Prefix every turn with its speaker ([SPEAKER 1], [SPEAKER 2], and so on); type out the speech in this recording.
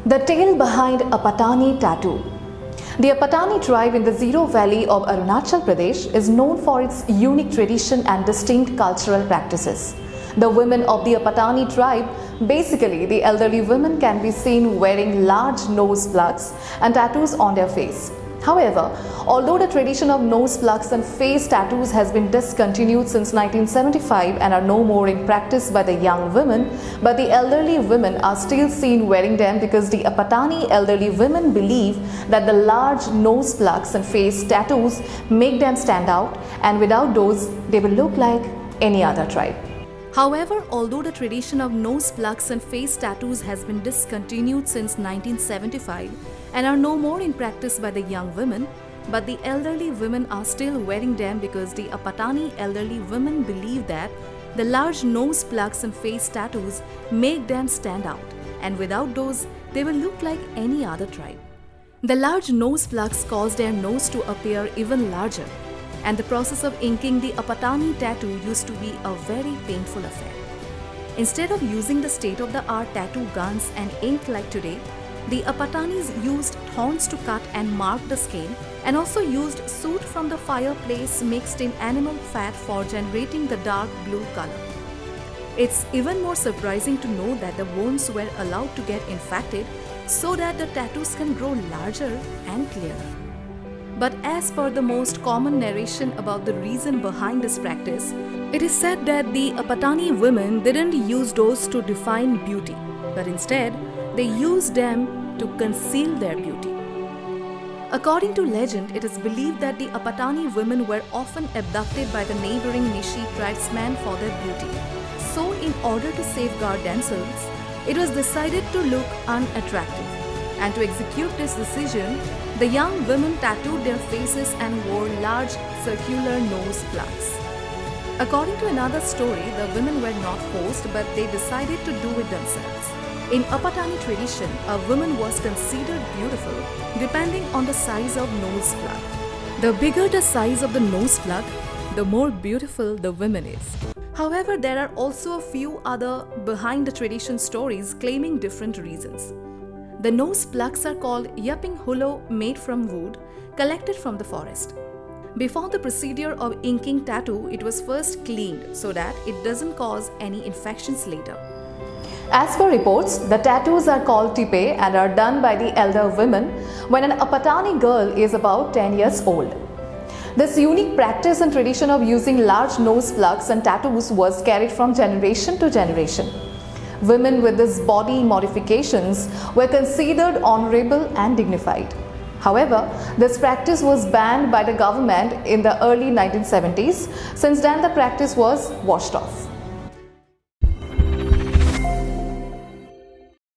[SPEAKER 1] The tale behind Apatani Tattoo. The Apatani tribe in the Zero Valley of Arunachal Pradesh is known for its unique tradition and distinct cultural practices. The women of the Apatani tribe, basically the elderly women, can be seen wearing large nose plugs and tattoos on their face. However, although the tradition of nose plugs and face tattoos has been discontinued since 1975 and are no more in practice by the young women, but the elderly women are still seen wearing them because the Apatani elderly women believe that the large nose plugs and face tattoos make them stand out, and without those, they will look like any other tribe. However, although the tradition of nose plugs and face tattoos has been discontinued since 1975 and are no more in practice by the young women, but the elderly women are still wearing them because the Apatani elderly women believe that the large nose plugs and face tattoos make them stand out, and without those, they will look like any other tribe. The large nose plugs cause their nose to appear even larger, and the process of inking the Apatani tattoo used to be a very painful affair. Instead of using the state-of-the-art tattoo guns and ink like today, the Apatanis used thorns to cut and mark the skin, and also used soot from the fireplace mixed in animal fat for generating the dark blue color. It's even more surprising to know that the wounds were allowed to get infected so that the tattoos can grow larger and clearer. But as per the most common narration about the reason behind this practice, it is said that the Apatani women didn't use those to define beauty, but instead they used them to conceal their beauty. According to legend, it is believed that the Apatani women were often abducted by the neighboring Nishi tribesmen for their beauty. So, in order to safeguard themselves, it was decided to look unattractive. And to execute this decision, the young women tattooed their faces and wore large circular nose plugs. According to another story, the women were not forced, but they decided to do it themselves. In Apatani tradition, a woman was considered beautiful depending on the size of nose plug. The bigger the size of the nose plug, the more beautiful the woman is. However, there are also a few other behind the tradition stories claiming different reasons. The nose plugs are called yapping hulo, made from wood collected from the forest. Before the procedure of inking tattoo, it was first cleaned so that it doesn't cause any infections later. As per reports, the tattoos are called tipe and are done by the elder women when an Apatani girl is about 10 years old. This unique practice and tradition of using large nose plugs and tattoos was carried from generation to generation. Women with these body modifications were considered honorable and dignified. However, this practice was banned by the government in the early 1970s. Since then, the practice was washed off.